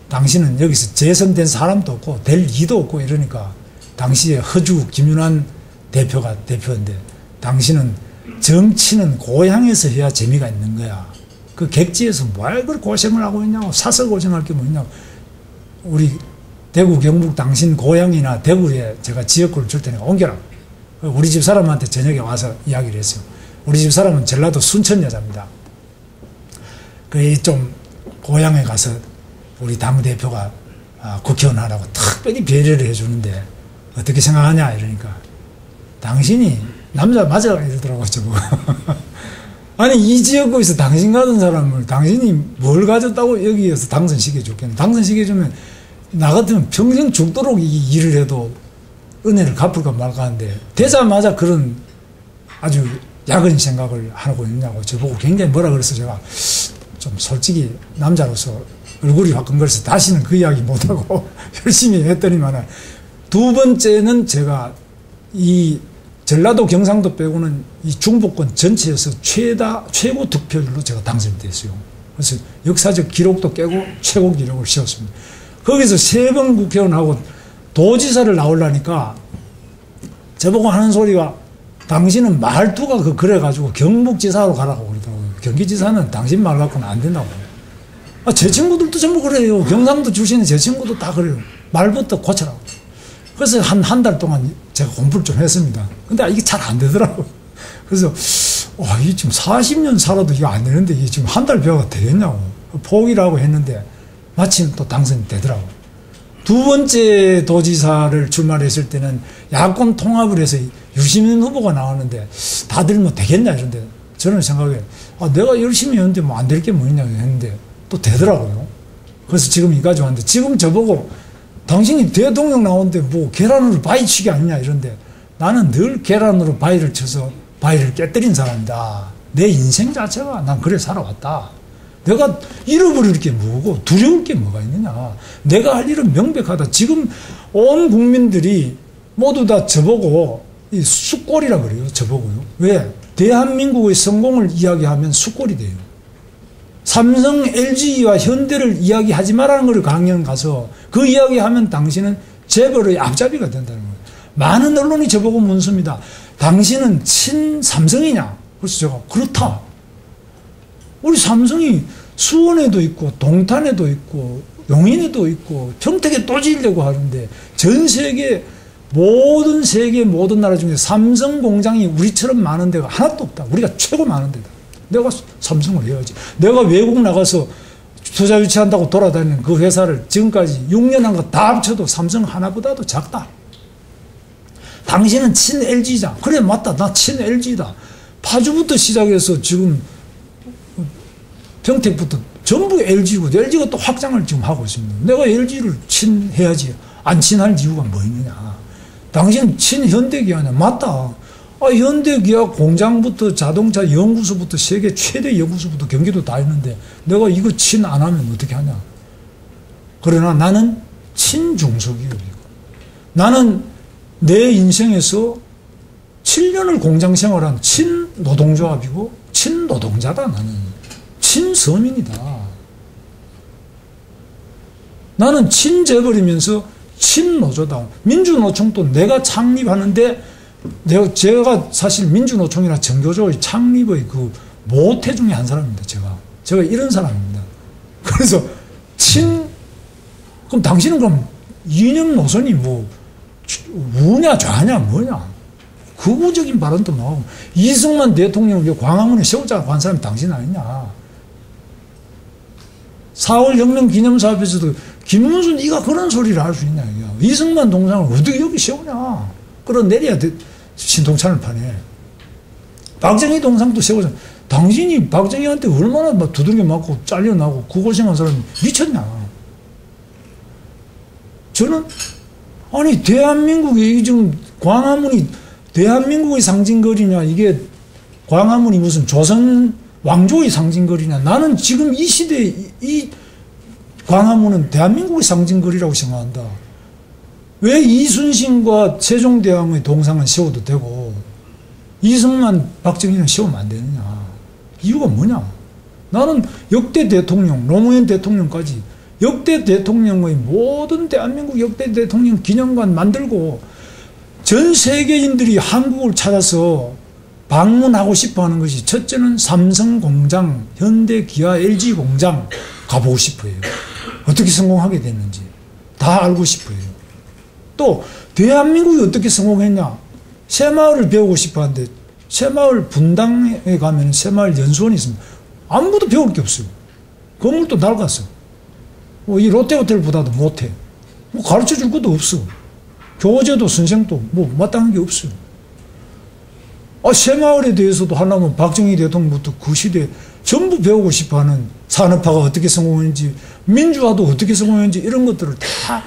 당신은 여기서 재선된 사람도 없고 될 리도 없고 이러니까 당시에 허주 김윤환 대표가 대표인데 당신은 정치는 고향에서 해야 재미가 있는 거야. 그 객지에서 뭘 그렇게 고생을 하고 있냐고. 사서 고생할 게 뭐 있냐고. 우리 대구 경북 당신 고향이나 대구에 제가 지역구를 줄 테니까 옮겨라. 우리 집 사람한테 저녁에 와서 이야기를 했어요. 우리 집 사람은 전라도 순천 여자입니다. 그 좀 고향에 가서 우리 당대표가 국회의원 하라고 특별히 배려를 해주는데 어떻게 생각하냐 이러니까 당신이 남자 맞아 이러더라고요. 저보고. 아니 이 지역구에서 당신 가던 사람을 당신이 뭘 가졌다고 여기에서 당선시켜줬겠네. 당선시켜주면 나 같으면 평생 죽도록 이 일을 해도 은혜를 갚을까 말까 하는데 되자마자 그런 아주 야근 생각을 하고 있냐고 저보고 굉장히 뭐라 그래서 제가 좀 솔직히 남자로서 얼굴이 화끈거려서 다시는 그 이야기 못하고 열심히 했더니만 두 번째는 제가 이 전라도 경상도 빼고는 이 중부권 전체에서 최고 득표율로 제가 당선됐어요. 그래서 역사적 기록도 깨고 최고 기록을 세웠습니다. 거기서 3번 국회의원하고 도지사를 나오려니까 저보고 하는 소리가 당신은 말투가 그래가지고 경북지사로 가라고 그러더라고요. 경기지사는 당신 말 갖고는 안 된다고. 제 친구들도 전부 그래요. 경상도 출신의 제 친구도 다 그래요. 말부터 고쳐라고. 그래서 한 달 동안 제가 공부를 좀 했습니다. 근데 이게 잘 안 되더라고요. 그래서 이게 지금 40년 살아도 이거 안 되는데 이게 지금 한 달 배워가 되겠냐고. 포기라고 했는데 마침 또 당선이 되더라고. 두 번째 도지사를 출마했을 때는 야권 통합을 해서 유시민 후보가 나왔는데 다들 뭐 되겠냐 이런데 저는 생각에 내가 열심히 했는데 뭐 안 될 게 뭐냐 했는데 또 되더라고요. 그래서 지금 이까지 왔는데 지금 저보고 당신이 대통령 나오는데 뭐 계란으로 바위 치기 아니냐 이런데 나는 늘 계란으로 바위를 쳐서 바위를 깨뜨린 사람이다. 내 인생 자체가 난 그래 살아왔다. 내가 잃어버릴 게 뭐고 두려울 게 뭐가 있느냐. 내가 할 일은 명백하다. 지금 온 국민들이 모두 다 저보고 이 숫골이라 그래요. 저보고요. 왜? 대한민국의 성공을 이야기하면 숫골이 돼요. 삼성, LG와 현대를 이야기하지 말라는 걸 강연 가서 그 이야기하면 당신은 재벌의 앞잡이가 된다는 거예요. 많은 언론이 저보고 묻습니다. 당신은 친삼성이냐? 그래서 제가 그렇다. 우리 삼성이 수원에도 있고 동탄에도 있고 용인에도 있고 평택에 또 지으려고 하는데 전 세계 모든 나라 중에 삼성 공장이 우리처럼 많은 데가 하나도 없다. 우리가 최고 많은 데다. 내가 삼성을 해야지. 내가 외국 나가서 투자 유치한다고 돌아다니는 그 회사를 지금까지 6년 한 거 다 합쳐도 삼성 하나보다도 작다. 당신은 친 LG자. 그래 맞다. 나 친 LG다. 파주부터 시작해서 지금 평택부터 전부 LG고 LG가 또 확장을 지금 하고 있습니다. 내가 LG를 친해야지. 안 친할 이유가 뭐 있느냐. 당신 친현대기아냐. 맞다. 현대기아 공장부터 자동차 연구소부터 세계 최대 연구소부터 경기도 다 있는데 내가 이거 친 안 하면 어떻게 하냐. 그러나 나는 친중소기업이고 나는 내 인생에서 7년을 공장 생활한 친노동조합이고 친노동자다. 나는 친서민이다. 나는 친재벌이면서 친노조다. 민주노총도 내가 창립하는데 제가 사실 민주노총이나 정교조의 창립의 그 모태 중에 한 사람입니다. 제가 이런 사람입니다. 그래서 그럼 당신은 그럼 이념 노선이 뭐 우냐 좌냐 뭐냐 극우적인 발언도 나오고 이승만 대통령을 광화문에 세우자고 한 사람이 당신 아니냐. 4월 혁명 기념사업에서도 김문수 네가 그런 소리를 할 수 있냐. 이승만 동상을 어떻게 여기 세우냐. 끌어내려야 돼. 신동찬을 파네. 박정희 동상도 세우자. 당신이 박정희한테 얼마나 막 두들겨 맞고 잘려나고 구고생한 사람이 미쳤냐. 저는 아니 대한민국이 지금 광화문이 대한민국의 상징거리냐. 이게 광화문이 무슨 조선 왕조의 상징거리냐. 나는 지금 이 시대에 이 광화문은 대한민국의 상징거리라고 생각한다. 왜 이순신과 세종대왕의 동상은 세워도 되고 이승만, 박정희는 세우면 안 되느냐. 이유가 뭐냐. 나는 역대 대통령, 노무현 대통령까지 역대 대통령의 모든 대한민국 역대 대통령 기념관 만들고 전 세계인들이 한국을 찾아서 방문하고 싶어 하는 것이 첫째는 삼성공장, 현대기아, LG공장 가보고 싶어요. 어떻게 성공하게 됐는지 다 알고 싶어요. 또 대한민국이 어떻게 성공했냐. 새마을을 배우고 싶어 하는데 새마을 분당에 가면 새마을 연수원이 있습니다. 아무것도 배울 게 없어요. 건물도 낡았어. 이 롯데호텔보다도 못해. 가르쳐 줄 것도 없어. 교재도 선생도 마땅한 게 없어요. 새마을에 대해서도 하려면 박정희 대통령부터 그 시대에 전부 배우고 싶어하는 산업화가 어떻게 성공했는지 민주화도 어떻게 성공했는지 이런 것들을 다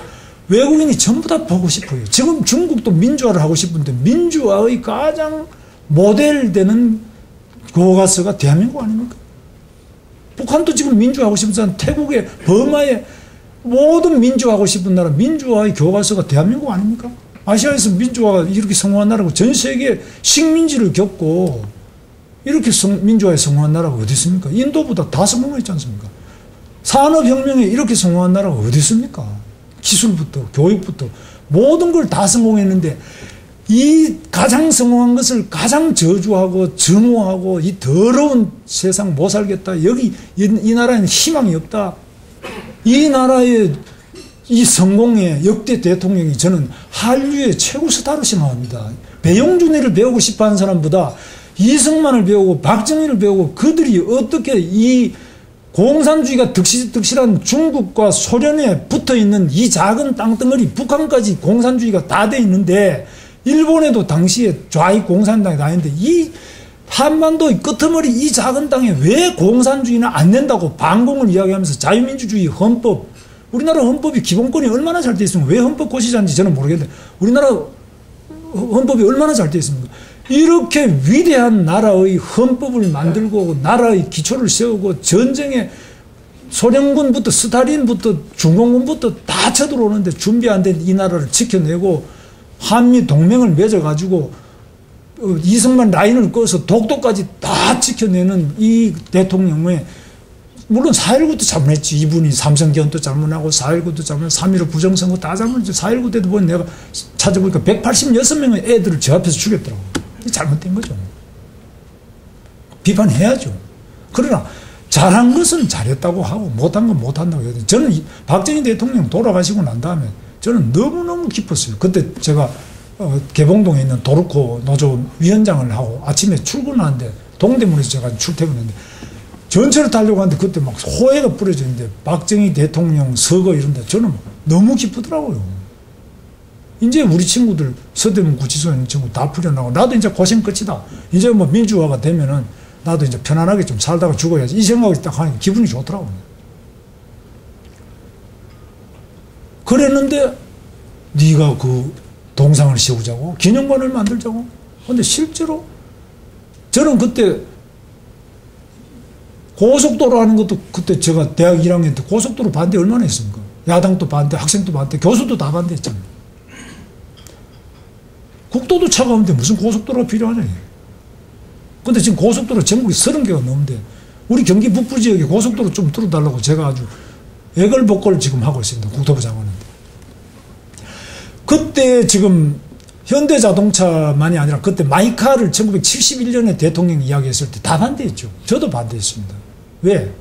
외국인이 전부 다 보고 싶어요. 지금 중국도 민주화를 하고 싶은데 민주화의 가장 모델되는 교과서가 대한민국 아닙니까? 북한도 지금 민주화하고 싶은 사람, 태국에 버마에 모든 민주화하고 싶은 나라 민주화의 교과서가 대한민국 아닙니까? 아시아에서 민주화가 이렇게 성공한 나라고 전 세계 식민지를 겪고 이렇게 민주화에 성공한 나라가 어디 있습니까? 인도보다 다 성공했지 않습니까? 산업혁명에 이렇게 성공한 나라가 어디 있습니까? 기술부터 교육부터 모든 걸 다 성공했는데 이 가장 성공한 것을 가장 저주하고 증오하고 이 더러운 세상 못 살겠다. 여기 이 나라에는 희망이 없다. 이 나라의 이 성공의 역대 대통령이 저는 한류의 최고 스타로 생각합니다. 배용준이를 배우고 싶어하는 사람보다 이승만을 배우고 박정희를 배우고 그들이 어떻게 이 공산주의가 득실한 중국과 소련에 붙어있는 이 작은 땅덩어리 북한까지 공산주의가 다 돼 있는데 일본에도 당시에 좌익 공산당이 다 있는데 이 한반도의 끄트머리 이 작은 땅에 왜 공산주의는 안 된다고 반공을 이야기하면서 자유민주주의 헌법, 우리나라 헌법이 기본권이 얼마나 잘 돼 있으면 왜 헌법 고시자인지 저는 모르겠는데 우리나라 헌법이 얼마나 잘 돼 있습니까? 이렇게 위대한 나라의 헌법을 만들고 나라의 기초를 세우고 전쟁에 소련군부터 스탈린부터 중공군부터 다 쳐들어오는데 준비 안 된 이 나라를 지켜내고 한미 동맹을 맺어가지고 이승만 라인을 꺼서 독도까지 다 지켜내는 이 대통령의 물론 4.19도 잘못했지. 이분이 삼성기원도 잘못하고 4.19도 잘못하고 3.15 부정선거 다 잘못했지. 4.19 때도 보니 내가 찾아보니까 186명의 애들을 제 앞에서 죽였더라고. 잘못된 거죠. 비판해야죠. 그러나 잘한 것은 잘했다고 하고 못한 건 못한다고 해야 돼. 저는 박정희 대통령 돌아가시고 난 다음에 저는 너무너무 기뻤어요. 그때 제가 개봉동에 있는 도르코 노조 위원장을 하고 아침에 출근하는데 동대문에서 제가 출퇴근했는데 전철을 타려고 하는데 그때 막 호해가 뿌려져 있는데 박정희 대통령 서거 이런데 저는 너무 기쁘더라고요. 이제 우리 친구들 서대문 구치소에 있는 친구 다 풀려나고 나도 이제 고생 끝이다. 이제 뭐 민주화가 되면은 나도 이제 편안하게 좀 살다가 죽어야지. 이 생각이 딱 하니까 기분이 좋더라고요. 그랬는데 네가 그 동상을 세우자고 기념관을 만들자고. 근데 실제로 저는 그때 고속도로 하는 것도 그때 제가 대학 1학년 때 고속도로 반대 얼마나 했습니까? 야당도 반대, 학생도 반대, 교수도 다 반대했잖아요. 국도도 차가운데 무슨 고속도로가 필요하냐. 근데 지금 고속도로 전국에 30개가 넘는데 우리 경기 북부 지역에 고속도로 좀 뚫어달라고 제가 아주 애걸복걸 지금 하고 있습니다. 국토부 장관한테. 그때 지금 현대자동차만이 아니라 그때 마이카를 1971년에 대통령이 이야기했을 때 다 반대했죠. 저도 반대했습니다. 왜?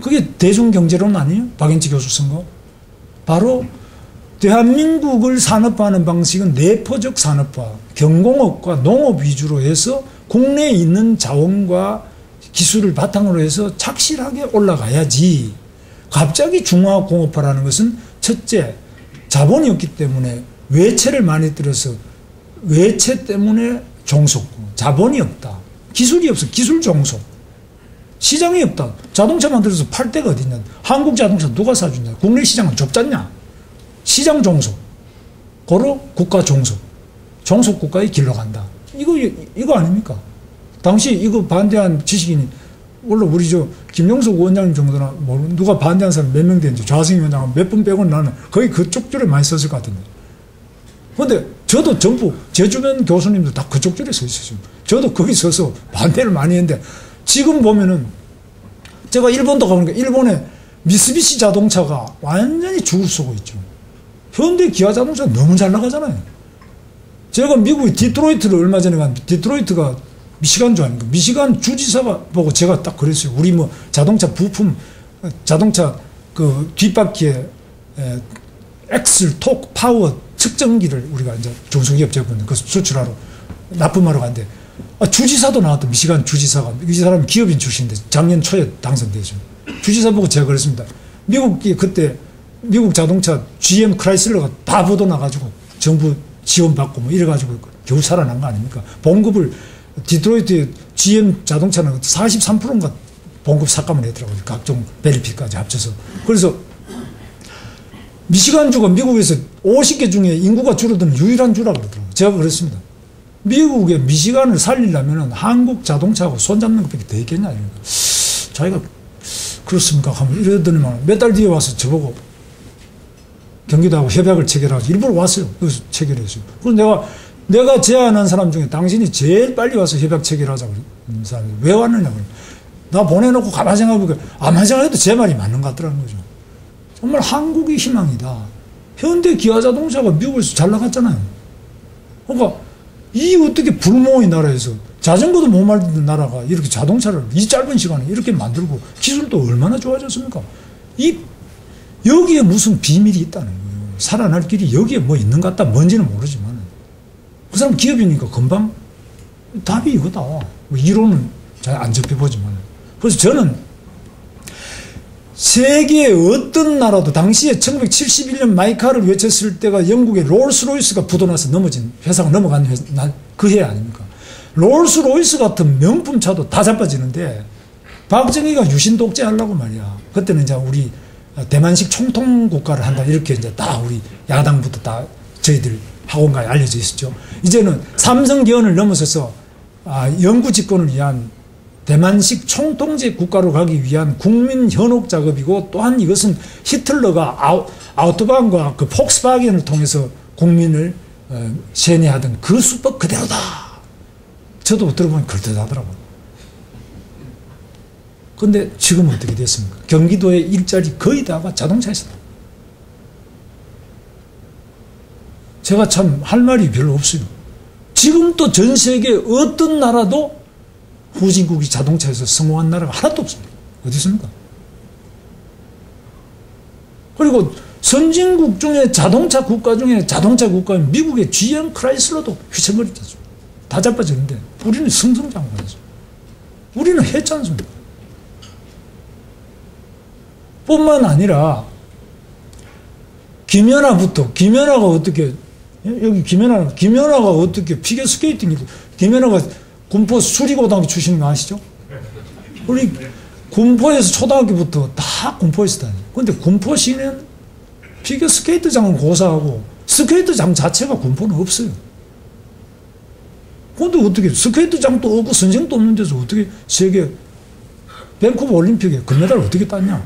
그게 대중경제론 아니에요? 박인치 교수 쓴 거. 바로 대한민국을 산업화하는 방식은 내포적 산업화, 경공업과 농업 위주로 해서 국내에 있는 자원과 기술을 바탕으로 해서 착실하게 올라가야지. 갑자기 중화공업화라는 것은 첫째, 자본이 없기 때문에 외채를 많이 들여서 외채 때문에 종속, 자본이 없다. 기술이 없어, 기술 종속. 시장이 없다. 자동차 만들어서 팔 데가 어디 있냐. 한국 자동차 누가 사주냐. 국내 시장은 좁잖냐. 시장 종속. 고로 국가 종속. 종속 국가의 길로 간다. 이거 아닙니까? 당시 이거 반대한 지식인이, 물론 우리 김용석 원장님 정도나, 누가 반대한 사람 몇 명 되는지, 좌승 위원장은 몇 분 빼고는 나는 거의 그쪽 줄에 많이 썼을 것 같은데. 근데 저도 전부 제 주변 교수님들 다 그쪽 줄에 서 있었어요. 저도 거기 서서 반대를 많이 했는데 지금 보면은 제가 일본도 가보니까 일본의 미쓰비시 자동차가 완전히 죽을 쏘고 있죠. 현대 기아 자동차 너무 잘 나가잖아요. 제가 미국의 디트로이트를 얼마 전에 갔는데 디트로이트가 미시간주 아닙니까? 미시간 주지사가 보고 제가 딱 그랬어요. 우리 뭐 자동차 부품, 자동차 그 뒷바퀴에 엑셀, 톡, 파워 측정기를 우리가 이제 중소기업 제품 그 수출하러 납품하러 갔는데 주지사도 나왔다. 미시간 주지사가. 이 사람이 기업인 출신인데 작년 초에 당선되죠. 주지사 보고 제가 그랬습니다. 미국이 그때 미국 자동차 GM 크라이슬러가 다 보도 나가지고 정부 지원받고 뭐 이래가지고 겨우 살아난 거 아닙니까? 봉급을 디트로이트 GM 자동차는 43%인가 봉급 삭감을 했더라고요. 각종 베리핏까지 합쳐서. 그래서 미시간주가 미국에서 50개 중에 인구가 줄어드는 유일한 주라 그러더라고요. 제가 그랬습니다. 미국의 미시간을 살리려면 한국 자동차하고 손잡는 것밖에 더 있겠냐. 자기가 그렇습니까? 하면 이러더니만 몇 달 뒤에 와서 저보고 경기도하고 협약을 체결하고 일부러 왔어요. 그래서 체결했어요. 그래서 내가 제안한 사람 중에 당신이 제일 빨리 와서 협약 체결하자고 그런 사람이 왜 왔느냐. 나 보내놓고 가만히 생각해보니까 아무리 생각해도 제 말이 맞는 것 같더라는 거죠. 정말 한국의 희망이다. 현대 기아 자동차가 미국에서 잘 나갔잖아요. 그러니까 이 어떻게 불모의 나라에서 자전거도 못 만드는 나라가 이렇게 자동차를 이 짧은 시간에 이렇게 만들고 기술도 얼마나 좋아졌습니까? 여기에 무슨 비밀이 있다는 거예요. 살아날 길이 여기에 뭐 있는 것 같다. 뭔지는 모르지만 그 사람 기업이니까 금방 답이 이거다. 뭐 이론은 잘 안 접해보지만. 그래서 저는 세계의 어떤 나라도 당시에 1971년 마이카를 외쳤을 때가 영국의 롤스로이스가 부도나서 넘어진 회사가 넘어간 그 해 아닙니까? 롤스로이스 같은 명품 차도 다 자빠지는데 박정희가 유신 독재하려고 말이야. 그때는 이제 우리 대만식 총통 국가를 한다 이렇게 이제 다 우리 야당부터 다 저희들 학원가에 알려져 있었죠. 이제는 삼성계언을 넘어서서 영구 집권을 위한 대만식 총통제 국가로 가기 위한 국민 현혹 작업이고, 또한 이것은 히틀러가 아우토반과 그 폭스바겐을 통해서 국민을 세뇌하던 그 수법 그대로다. 저도 들어보면 그럴듯하더라고요. 근데 지금 어떻게 됐습니까? 경기도의 일자리 거의 다가 자동차에서 나와요. 제가 참 할 말이 별로 없어요. 지금 또 전 세계 어떤 나라도 후진국이 자동차에서 성공한 나라가 하나도 없습니다. 어디 있습니까? 그리고 선진국 중에 자동차 국가인 미국의 GM 크라이슬러도 휘청거리지 않습니까? 다 자빠졌는데 우리는 승승장구하죠. 우리는 했지 않습니까? 뿐만 아니라 김연아가 어떻게, 여기 김연아가 어떻게 피겨스케이팅, 김연아가 군포 수리고등학교 출신인 거 아시죠? 우리 군포에서 초등학교부터 다 군포에서 다녀요. 근데 군포시는 피겨스케이트장은 고사하고 스케이트장 자체가 군포는 없어요. 근데 어떻게 스케이트장도 없고 선생도 없는 데서 어떻게 세계 밴쿠버 올림픽에 금메달을 어떻게 땄냐?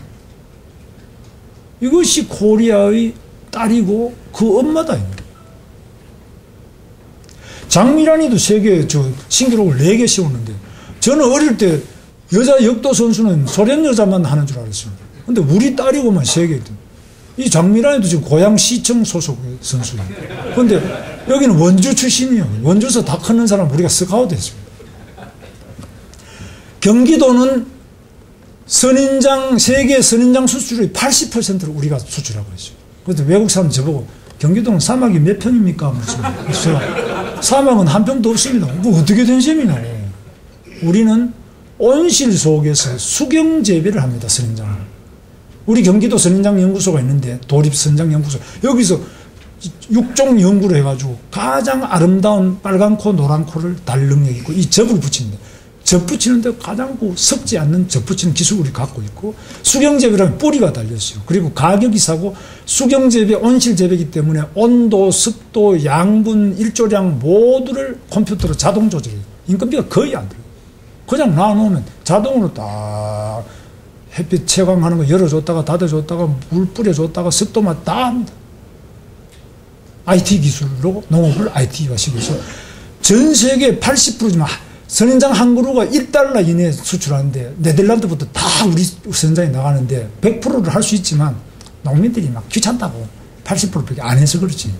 이것이 코리아의 딸이고 그 엄마다. 장미란이도 세계 신기록을 4개 세웠는데, 저는 어릴 때 여자 역도 선수는 소련 여자만 하는 줄 알았어요. 근데 우리 딸이고만 3개. 이 장미란이도 지금 고양시청 소속의 선수예요. 근데 여기는 원주 출신이에요. 원주에서 다 크는 사람 우리가 스카우트 했습니다. 경기도는 세계 선인장 수출의 80%를 우리가 수출하고 있어요. 그래서 외국 사람 저보고 경기도는 사막이 몇 평입니까? 무슨 사막은 한 평도 없습니다. 뭐 어떻게 된 셈이냐. 우리는 온실 속에서 수경 재배를 합니다. 선인장을. 우리 경기도 선인장 연구소가 있는데, 도립 선인장 연구소, 여기서 6종 연구를 해가지고 가장 아름다운 빨간 코 노란 코를 달 능력이 있고, 이 접을 붙입니다. 접 붙이는데 가장 섞지 않는 접 붙이는 기술을 우리 갖고 있고, 수경재배라면 뿌리가 달렸어요. 그리고 가격이 싸고, 수경재배, 온실재배이기 때문에 온도, 습도, 양분, 일조량 모두를 컴퓨터로 자동 조절해요. 인건비가 거의 안 들어요. 그냥 놔놓으면 자동으로 딱 햇빛 채광하는 거 열어줬다가 닫아줬다가 물 뿌려줬다가 습도만 다 합니다. IT 기술로 농업을 IT화시켜서 전 세계 80%지만 선인장 한 그루가 $1 이내에 수출하는데, 네덜란드부터 다 우리 선인장이 나가는데 100%를 할 수 있지만 농민들이 막 귀찮다고 80%밖에 안 해서 그렇지.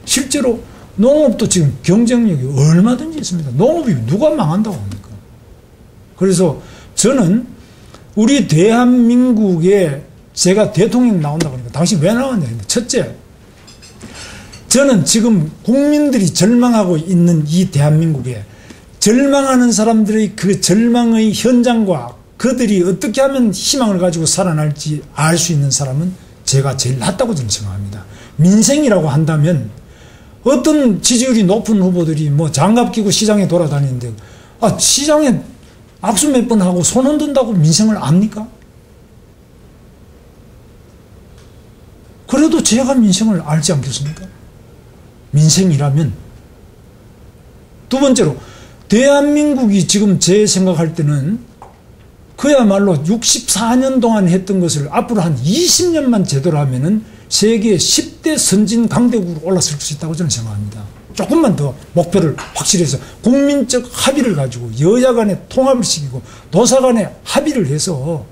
실제로 농업도 지금 경쟁력이 얼마든지 있습니다. 농업이 누가 망한다고 합니까? 그래서 저는 우리 대한민국에 제가 대통령 나온다고 하니까 당신 왜 나왔냐 했는데, 첫째, 저는 지금 국민들이 절망하고 있는 이 대한민국에 절망하는 사람들의 그 절망의 현장과 그들이 어떻게 하면 희망을 가지고 살아날지 알 수 있는 사람은 제가 제일 낫다고 저는 생각합니다. 민생이라고 한다면 어떤 지지율이 높은 후보들이 뭐 장갑 끼고 시장에 돌아다니는데, 시장에 악수 몇 번 하고 손 흔든다고 민생을 압니까? 그래도 제가 민생을 알지 않겠습니까? 민생이라면. 두 번째로, 대한민국이 지금 제 생각할 때는 그야말로 64년 동안 했던 것을 앞으로 한 20년만 제대로 하면은 세계 10대 선진 강대국으로 올라설 수 있다고 저는 생각합니다. 조금만 더 목표를 확실히 해서 국민적 합의를 가지고 여야 간에 통합을 시키고 도사 간에 합의를 해서,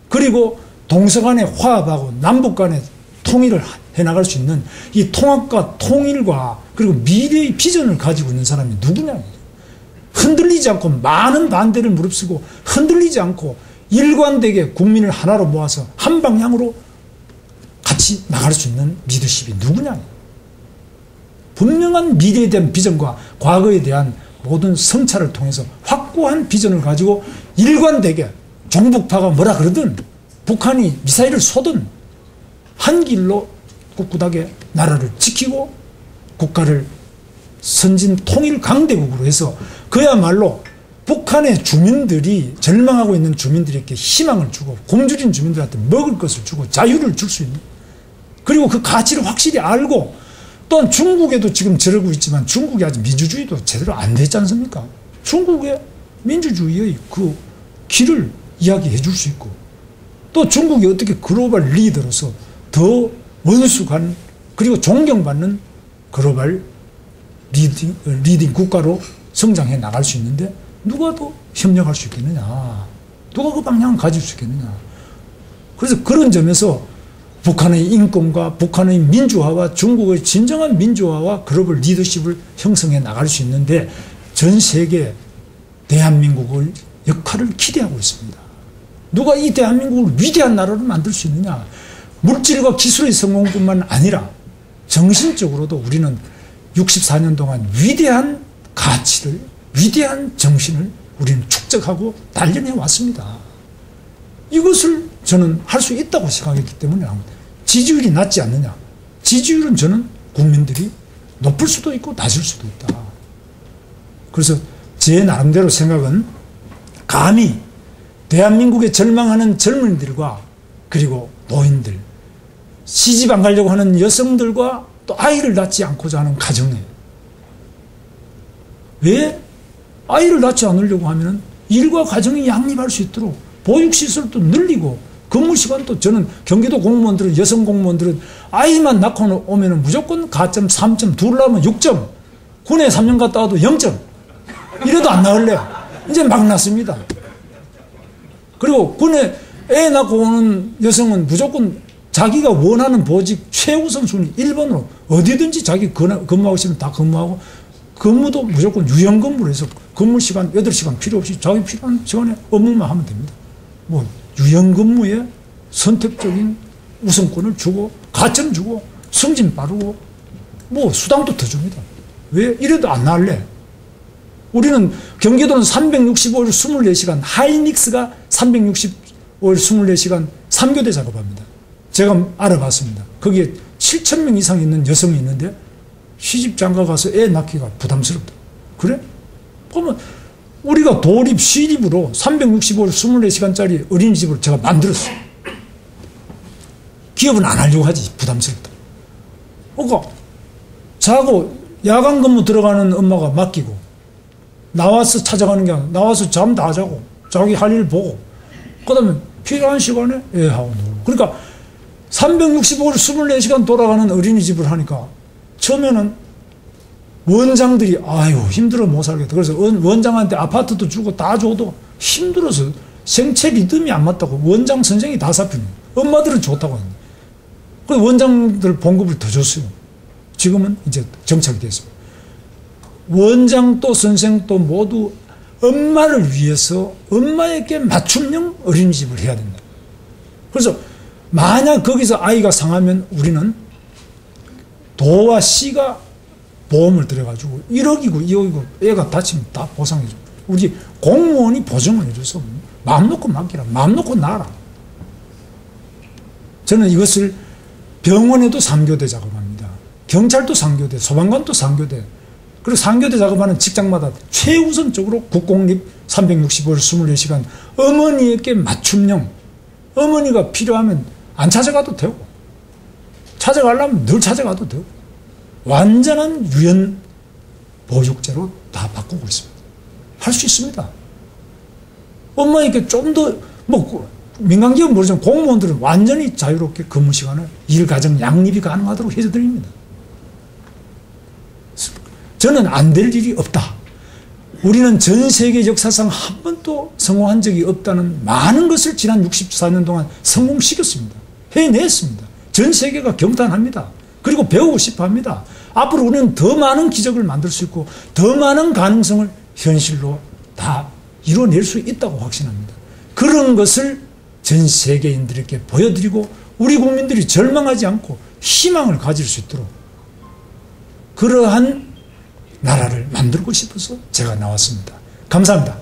그리고 동서 간에 화합하고 남북 간에 통일을 해나갈 수 있는 이 통합과 통일과 그리고 미래의 비전을 가지고 있는 사람이 누구냐. 흔들리지 않고 많은 반대를 무릅쓰고 흔들리지 않고 일관되게 국민을 하나로 모아서 한 방향으로 같이 나갈 수 있는 리더십이 누구냐. 분명한 미래에 대한 비전과 과거에 대한 모든 성찰을 통해서 확고한 비전을 가지고 일관되게 종북파가 뭐라 그러든 북한이 미사일을 쏘든 한 길로 꿋꿋하게 나라를 지키고 국가를 선진 통일 강대국으로 해서 그야말로 북한의 주민들이 절망하고 있는 주민들에게 희망을 주고 굶주린 주민들한테 먹을 것을 주고 자유를 줄 수 있는, 그리고 그 가치를 확실히 알고, 또한 중국에도 지금 저러고 있지만 중국이 아직 민주주의도 제대로 안 됐지 않습니까? 중국의 민주주의의 그 길을 이야기해 줄 수 있고, 또 중국이 어떻게 글로벌 리더로서 더 원숙한 그리고 존경받는 글로벌 리딩 국가로 성장해 나갈 수 있는데 누가 더 협력할 수 있겠느냐, 누가 그 방향을 가질 수 있겠느냐. 그래서 그런 점에서 북한의 인권과 북한의 민주화와 중국의 진정한 민주화와 글로벌 리더십을 형성해 나갈 수 있는데 전 세계 대한민국의 역할을 기대하고 있습니다. 누가 이 대한민국을 위대한 나라로 만들 수 있느냐. 물질과 기술의 성공뿐만 아니라 정신적으로도 우리는 64년 동안 위대한 가치를, 위대한 정신을 우리는 축적하고 단련해 왔습니다. 이것을 저는 할 수 있다고 생각했기 때문에 지지율이 낮지 않느냐. 지지율은 저는 국민들이 높을 수도 있고 낮을 수도 있다. 그래서 제 나름대로 생각은 감히 대한민국에 절망하는 젊은이들과 그리고 노인들, 시집 안 가려고 하는 여성들과 또 아이를 낳지 않고자 하는 가정에, 왜 아이를 낳지 않으려고 하면은 일과 가정이 양립할 수 있도록 보육시설도 늘리고, 근무시간도, 저는 경기도 공무원들은, 여성 공무원들은 아이만 낳고 오면은 무조건 가점 3점, 둘 낳으면 6점, 군에 3년 갔다 와도 0점, 이래도 안 나올래. 이제 막 낳습니다. 그리고 군에 애 낳고 오는 여성은 무조건 자기가 원하는 보직 최우선 순위 1번으로 어디든지 자기 근무하고 싶으면 다 근무하고, 근무도 무조건 유연근무로 해서 근무 시간 8시간 필요 없이 자기 필요한 시간에 업무만 하면 됩니다. 뭐 유연근무에 선택적인 우선권을 주고, 가점 주고, 승진 빠르고, 뭐 수당도 더 줍니다. 왜? 이래도 안 나올래. 우리는 경기도는 365일 24시간, 하이닉스가 365일 24시간 3교대 작업합니다. 제가 알아봤습니다. 거기에 7,000명 이상 있는 여성이 있는데 시집 장가 가서 애 낳기가 부담스럽다. 그래? 그러면 우리가 도립, 시립으로 365일 24시간짜리 어린이집을 제가 만들었어요. 기업은 안 하려고 하지. 부담스럽다. 그러니까 자고 야간 근무 들어가는 엄마가 맡기고, 나와서 찾아가는 게 아니라 나와서 잠 다 자고 자기 할 일 보고, 그 다음에 필요한 시간에 애하고 놀고. 그러니까 365일 24시간 돌아가는 어린이집을 하니까 처음에는 원장들이 아유 힘들어 못 살겠다. 그래서 원장한테 아파트도 주고 다 줘도 힘들어서 생체 리듬이 안 맞다고 원장 선생이 다 잡히는, 엄마들은 좋다고 하는데, 그래서 원장들 봉급을 더 줬어요. 지금은 이제 정착이 됐습니다. 원장도 선생도 모두 엄마를 위해서 엄마에게 맞춤형 어린이집을 해야 된다. 그래서 만약 거기서 아이가 상하면 우리는 도와 시가 보험을 들여가지고 1억이고 2억이고 애가 다치면 다 보상해줘. 우리 공무원이 보증을 해줘서 마음 놓고 맡기라. 마음 놓고 놔라. 저는 이것을 병원에도 3교대 작업합니다. 경찰도 3교대, 소방관도 3교대. 그리고 3교대 작업하는 직장마다 최우선적으로 국공립 365일 24시간 어머니에게 맞춤형, 어머니가 필요하면 안 찾아가도 되고, 찾아가려면 늘 찾아가도 되고, 완전한 유연 보육제로 다 바꾸고 있습니다. 할 수 있습니다. 엄마에게 좀 더, 뭐, 민간기업은 모르지만 공무원들은 완전히 자유롭게 근무 시간을 일, 가정 양립이 가능하도록 해드립니다. 저는 안 될 일이 없다. 우리는 전 세계 역사상 한 번도 성공한 적이 없다는 많은 것을 지난 64년 동안 성공시켰습니다. 해냈습니다. 전 세계가 경탄합니다. 그리고 배우고 싶어 합니다. 앞으로 우리는 더 많은 기적을 만들 수 있고 더 많은 가능성을 현실로 다 이뤄낼 수 있다고 확신합니다. 그런 것을 전 세계인들에게 보여드리고 우리 국민들이 절망하지 않고 희망을 가질 수 있도록 그러한 나라를 만들고 싶어서 제가 나왔습니다. 감사합니다.